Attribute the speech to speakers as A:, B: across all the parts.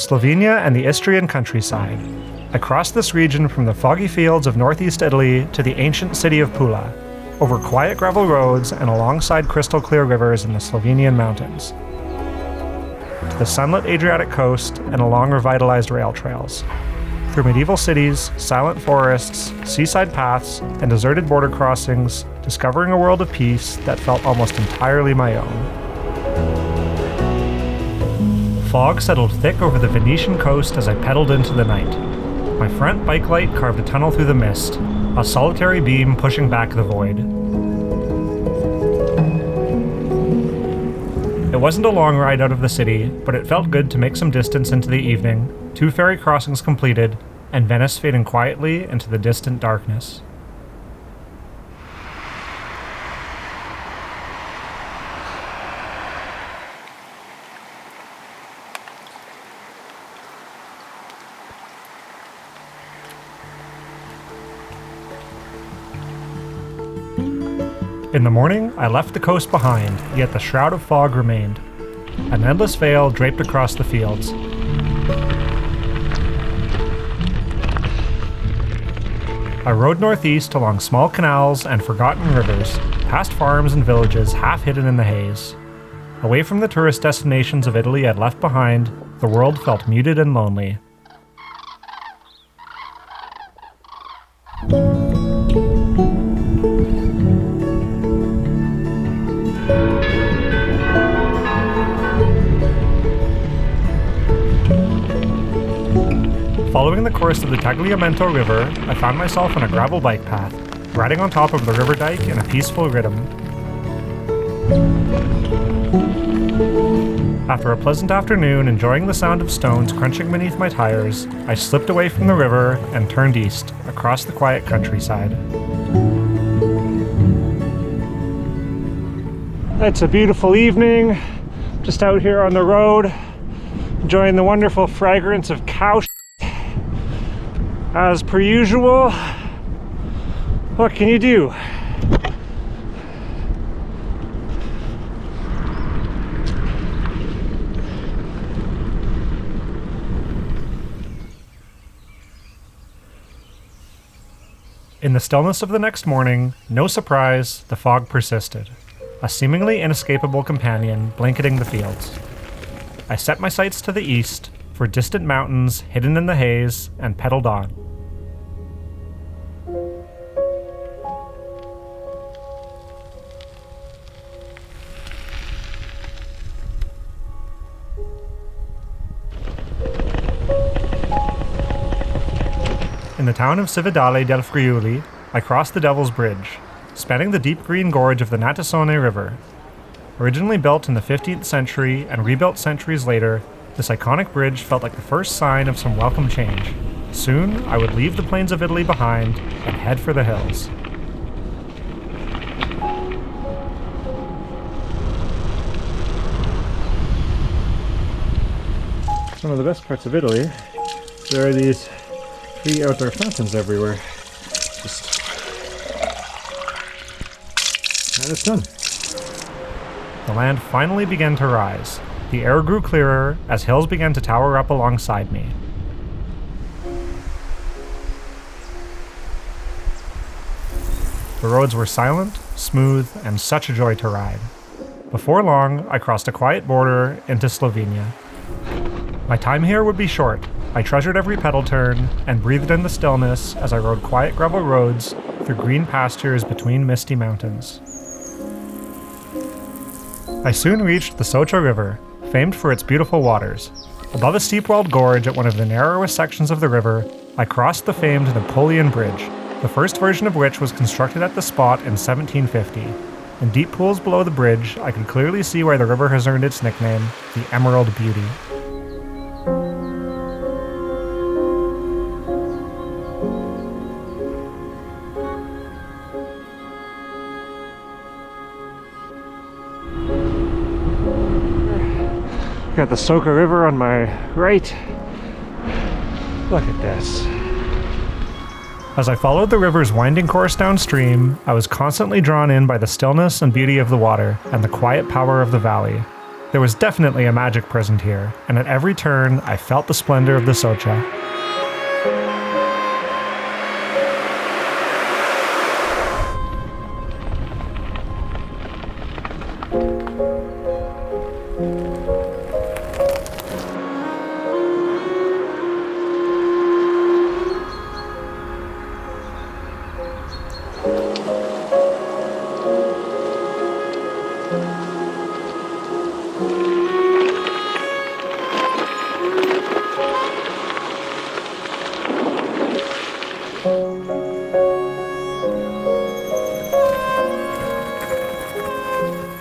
A: Slovenia and the Istrian countryside. I crossed this region from the foggy fields of northeast Italy to the ancient city of Pula, over quiet gravel roads and alongside crystal-clear rivers in the Slovenian mountains, to the sunlit Adriatic Coast and along revitalized rail trails, through medieval cities, silent forests, seaside paths, and deserted border crossings, discovering a world of peace that felt almost entirely my own. Fog settled thick over the Venetian coast as I pedaled into the night. My front bike light carved a tunnel through the mist, a solitary beam pushing back the void. It wasn't a long ride out of the city, but it felt good to make some distance into the evening, 2 ferry crossings completed, and Venice fading quietly into the distant darkness. In the morning, I left the coast behind, yet the shroud of fog remained. An endless veil draped across the fields. I rode northeast along small canals and forgotten rivers, past farms and villages half hidden in the haze. Away from the tourist destinations of Italy I'd left behind, the world felt muted and lonely. Following the course of the Tagliamento River, I found myself on a gravel bike path, riding on top of the river dike in a peaceful rhythm. After a pleasant afternoon enjoying the sound of stones crunching beneath my tires, I slipped away from the river and turned east, across the quiet countryside. It's a beautiful evening, just out here on the road, enjoying the wonderful fragrance of cow shit. As per usual, what can you do? In the stillness of the next morning, no surprise, the fog persisted, a seemingly inescapable companion blanketing the fields. I set my sights to the east, for distant mountains hidden in the haze, and pedaled on. In the town of Cividale del Friuli, I crossed the Devil's Bridge, spanning the deep green gorge of the Natasone River. Originally built in the 15th century and rebuilt centuries later, this iconic bridge felt like the first sign of some welcome change. Soon, I would leave the plains of Italy behind and head for the hills. One of the best parts of Italy, there are these free outdoor fountains everywhere. And it's done. The land finally began to rise. The air grew clearer as hills began to tower up alongside me. The roads were silent, smooth, and such a joy to ride. Before long, I crossed a quiet border into Slovenia. My time here would be short. I treasured every pedal turn and breathed in the stillness as I rode quiet gravel roads through green pastures between misty mountains. I soon reached the Soca River, famed for its beautiful waters. Above a steep-walled gorge at one of the narrowest sections of the river, I crossed the famed Napoleon Bridge, the first version of which was constructed at the spot in 1750. In deep pools below the bridge, I could clearly see why the river has earned its nickname, the Emerald Beauty. Got the Soca River on my right. Look at this. As I followed the river's winding course downstream, I was constantly drawn in by the stillness and beauty of the water and the quiet power of the valley. There was definitely a magic present here, and at every turn, I felt the splendor of the Soca.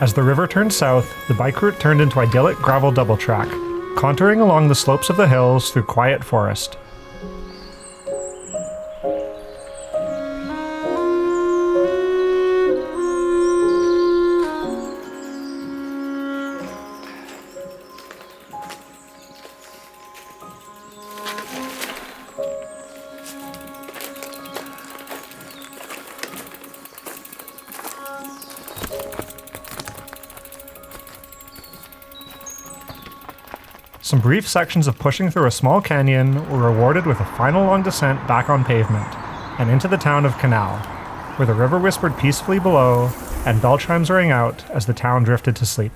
A: As the river turned south, the bike route turned into idyllic gravel double track, contouring along the slopes of the hills through quiet forest. Some brief sections of pushing through a small canyon were rewarded with a final long descent back on pavement, and into the town of Canal, where the river whispered peacefully below, and bell chimes rang out as the town drifted to sleep.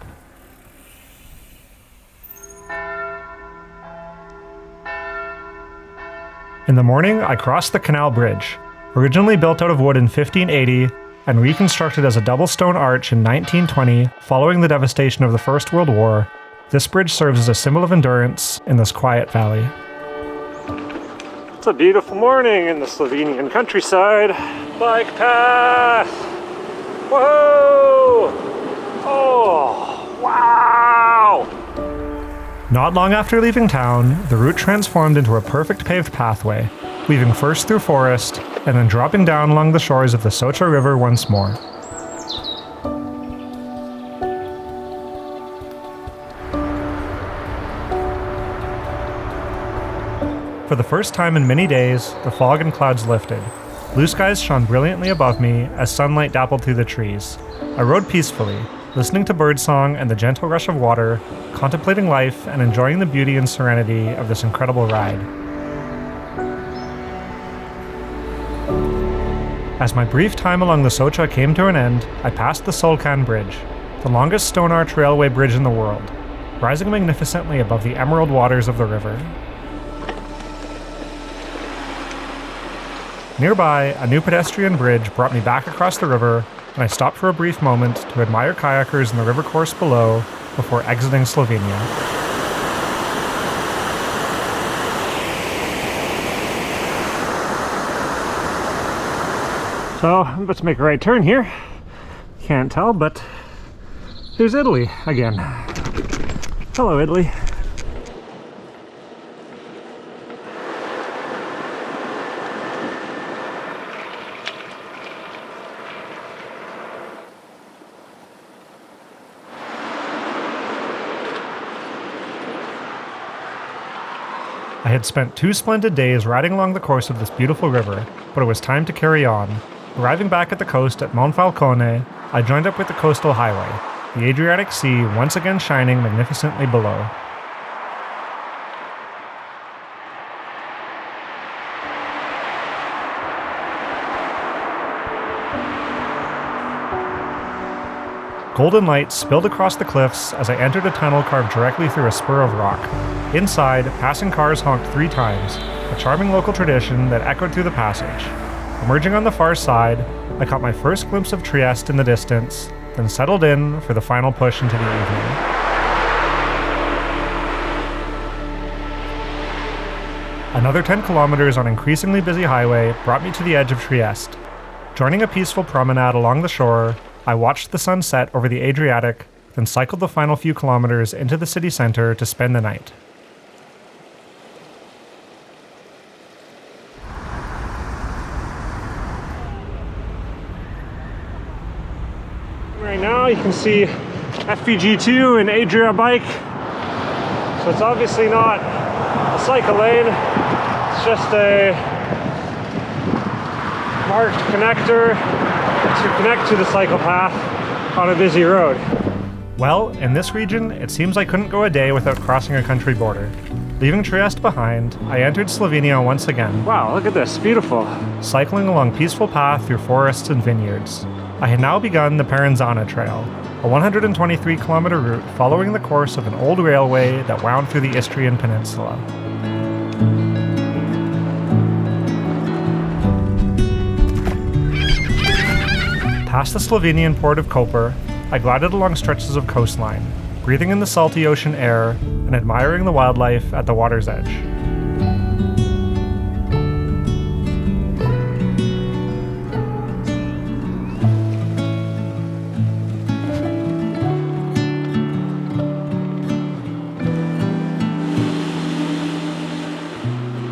A: In the morning, I crossed the Canal Bridge, originally built out of wood in 1580, and reconstructed as a double stone arch in 1920 following the devastation of the First World War. This bridge serves as a symbol of endurance in this quiet valley. It's a beautiful morning in the Slovenian countryside. Bike path! Whoa! Oh, wow! Not long after leaving town, the route transformed into a perfect paved pathway, weaving first through forest and then dropping down along the shores of the Soca River once more. For the first time in many days, the fog and clouds lifted. Blue skies shone brilliantly above me as sunlight dappled through the trees. I rode peacefully, listening to birdsong and the gentle rush of water, contemplating life and enjoying the beauty and serenity of this incredible ride. As my brief time along the Soca came to an end, I passed the Solcan Bridge, the longest stone arch railway bridge in the world, rising magnificently above the emerald waters of the river. Nearby, a new pedestrian bridge brought me back across the river, and I stopped for a brief moment to admire kayakers in the river course below before exiting Slovenia. So, I'm about to make a right turn here. Can't tell, but there's Italy again. Hello, Italy. I had spent 2 splendid days riding along the course of this beautiful river, but it was time to carry on. Arriving back at the coast at Monfalcone, I joined up with the coastal highway, the Adriatic Sea once again shining magnificently below. Golden light spilled across the cliffs as I entered a tunnel carved directly through a spur of rock. Inside, passing cars honked 3 times, a charming local tradition that echoed through the passage. Emerging on the far side, I caught my first glimpse of Trieste in the distance, then settled in for the final push into the evening. Another 10 kilometers on increasingly busy highway brought me to the edge of Trieste. Joining a peaceful promenade along the shore, I watched the sun set over the Adriatic, then cycled the final few kilometers into the city center to spend the night. Right now you can see FPG2 and Adria bike, so it's obviously not a cycle lane, it's just a marked connector to connect to the cycle path on a busy road. Well, in this region, it seems I couldn't go a day without crossing a country border. Leaving Trieste behind, I entered Slovenia once again. Wow, look at this, beautiful. Cycling along peaceful path through forests and vineyards. I had now begun the Parenzana Trail, a 123-kilometer route following the course of an old railway that wound through the Istrian peninsula. Past the Slovenian port of Koper, I glided along stretches of coastline, breathing in the salty ocean air and admiring the wildlife at the water's edge.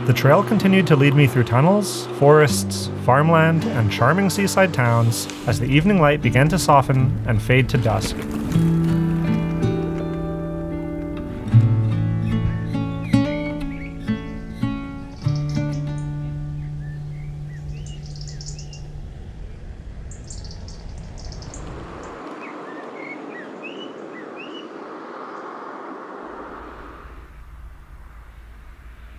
A: The trail continued to lead me through tunnels, forests, farmland, and charming seaside towns as the evening light began to soften and fade to dusk.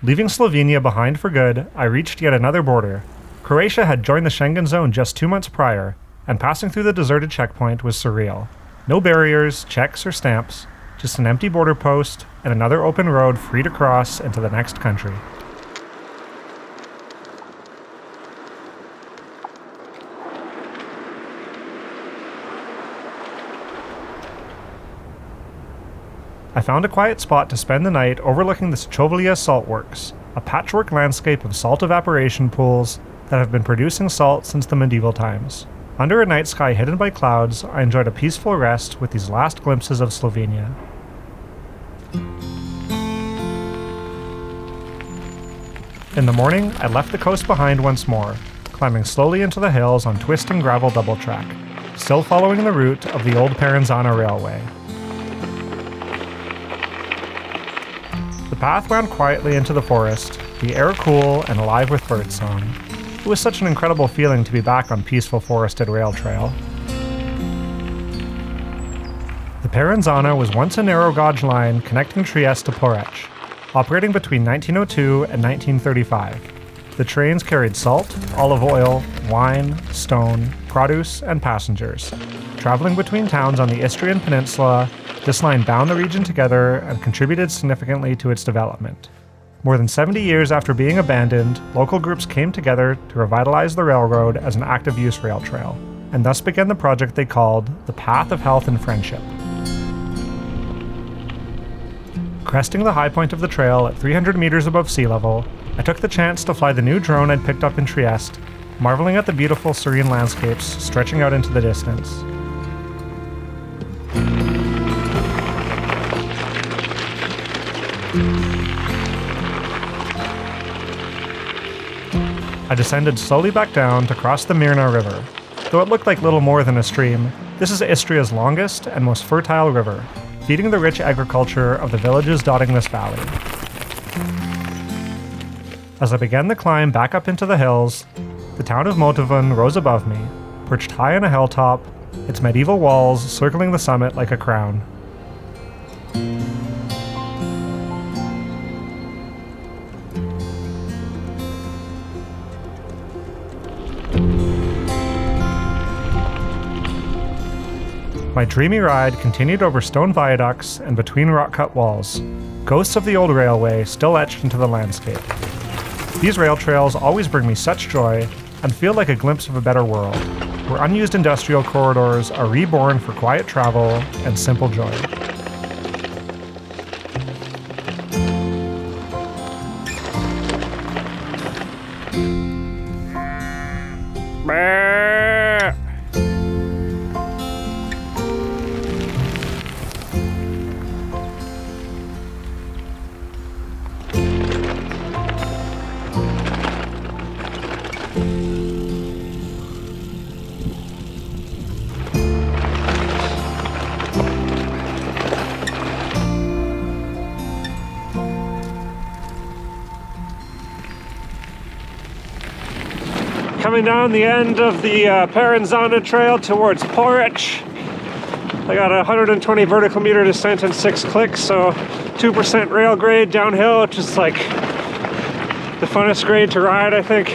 A: Leaving Slovenia behind for good, I reached yet another border. Croatia had joined the Schengen zone just 2 months prior, and passing through the deserted checkpoint was surreal. No barriers, checks, or stamps, just an empty border post and another open road free to cross into the next country. I found a quiet spot to spend the night overlooking the Soca salt works, a patchwork landscape of salt evaporation pools that have been producing salt since the medieval times. Under a night sky hidden by clouds, I enjoyed a peaceful rest with these last glimpses of Slovenia. In the morning, I left the coast behind once more, climbing slowly into the hills on twisting gravel double track, still following the route of the old Parenzana railway. The path wound quietly into the forest, the air cool and alive with birdsong. It was such an incredible feeling to be back on peaceful forested rail trail. The Parenzana was once a narrow gauge line connecting Trieste to Porec, operating between 1902 and 1935. The trains carried salt, olive oil, wine, stone, produce, and passengers. Traveling between towns on the Istrian peninsula, this line bound the region together and contributed significantly to its development. More than 70 years after being abandoned, local groups came together to revitalize the railroad as an active-use rail trail, and thus began the project they called the Path of Health and Friendship. Cresting the high point of the trail at 300 meters above sea level, I took the chance to fly the new drone I'd picked up in Trieste, marveling at the beautiful serene landscapes stretching out into the distance. I descended slowly back down to cross the Mirna River. Though it looked like little more than a stream, this is Istria's longest and most fertile river, feeding the rich agriculture of the villages dotting this valley. As I began the climb back up into the hills, the town of Motovun rose above me, perched high on a hilltop, its medieval walls circling the summit like a crown. My dreamy ride continued over stone viaducts and between rock-cut walls, ghosts of the old railway still etched into the landscape. These rail trails always bring me such joy and feel like a glimpse of a better world, where unused industrial corridors are reborn for quiet travel and simple joy. Coming down the end of the Parenzana trail towards Porec. I got a 120 vertical meter descent in 6 clicks, so 2% rail grade downhill, which is like the funnest grade to ride, I think.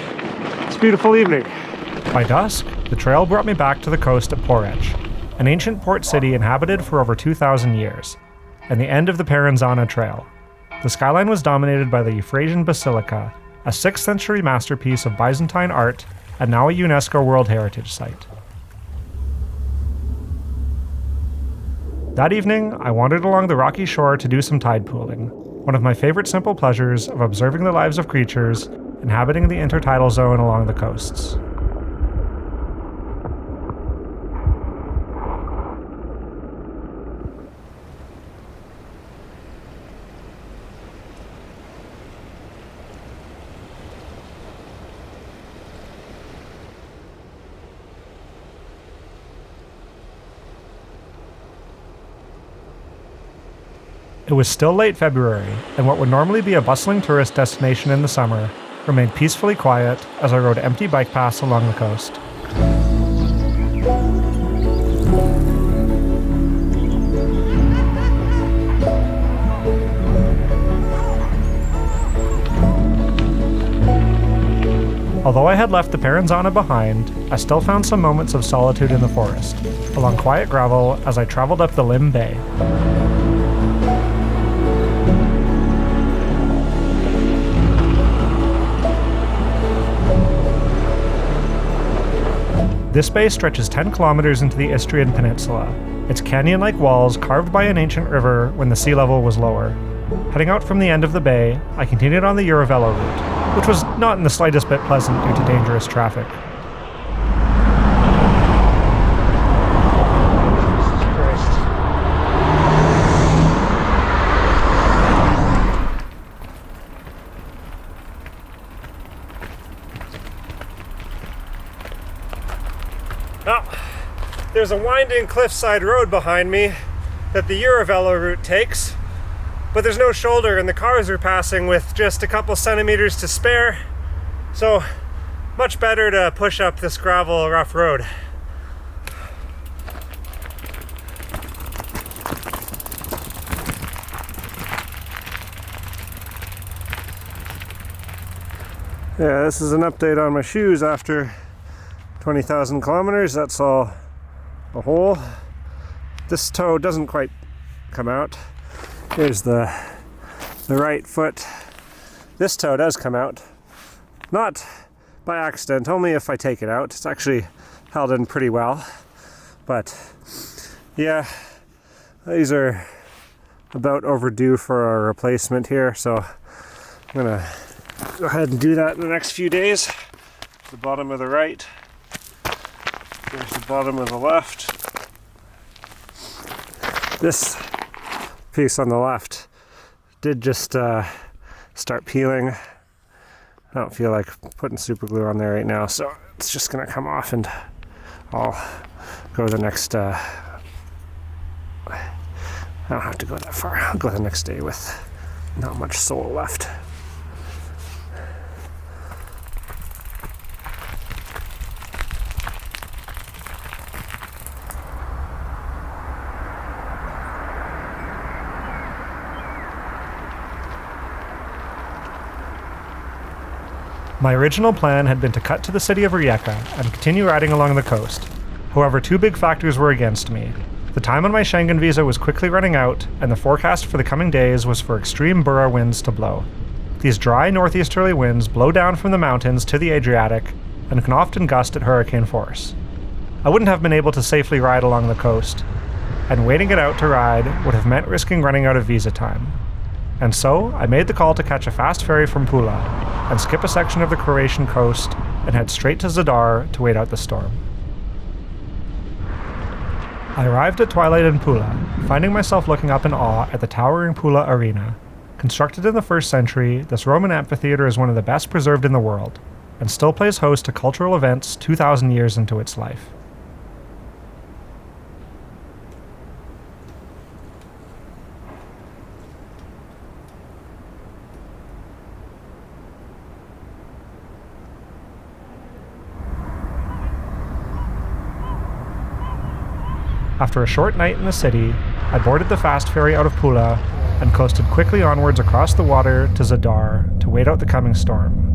A: It's a beautiful evening. By dusk, the trail brought me back to the coast at Porec, an ancient port city inhabited for over 2,000 years, and the end of the Parenzana Trail. The skyline was dominated by the Euphratean Basilica, a 6th century masterpiece of Byzantine art and now a UNESCO World Heritage Site. That evening, I wandered along the rocky shore to do some tide pooling, one of my favorite simple pleasures of observing the lives of creatures inhabiting the intertidal zone along the coasts. It was still late February, and what would normally be a bustling tourist destination in the summer remained peacefully quiet as I rode empty bike paths along the coast. Although I had left the Parenzana behind, I still found some moments of solitude in the forest, along quiet gravel as I traveled up the Lim Bay. This bay stretches 10 kilometers into the Istrian peninsula, its canyon-like walls carved by an ancient river when the sea level was lower. Heading out from the end of the bay, I continued on the Revitalized route, which was not in the slightest bit pleasant due to dangerous traffic. There's a winding cliffside road behind me that the Eurovelo route takes, but there's no shoulder and the cars are passing with just a couple centimeters to spare, so much better to push up this gravel rough road. Yeah, this is an update on my shoes after 20,000 kilometers. That's all a hole. This toe doesn't quite come out. Here's the right foot. This toe does come out. Not by accident, only if I take it out. It's actually held in pretty well. But yeah, these are about overdue for a replacement here, so I'm gonna go ahead and do that in the next few days. The bottom of the right. Here's the bottom of the left. This piece on the left did just start peeling. I don't feel like putting super glue on there right now, so it's just gonna come off and I'll go the next, I don't have to go that far. I'll go the next day with not much sole left. My original plan had been to cut to the city of Rijeka and continue riding along the coast. However, two big factors were against me. The time on my Schengen visa was quickly running out, and the forecast for the coming days was for extreme bura winds to blow. These dry northeasterly winds blow down from the mountains to the Adriatic and can often gust at hurricane force. I wouldn't have been able to safely ride along the coast, and waiting it out to ride would have meant risking running out of visa time. And so, I made the call to catch a fast ferry from Pula and skip a section of the Croatian coast and head straight to Zadar to wait out the storm. I arrived at twilight in Pula, finding myself looking up in awe at the towering Pula Arena. Constructed in the 1st century, this Roman amphitheater is one of the best preserved in the world, and still plays host to cultural events 2,000 years into its life. After a short night in the city, I boarded the fast ferry out of Pula and coasted quickly onwards across the water to Zadar to wait out the coming storm.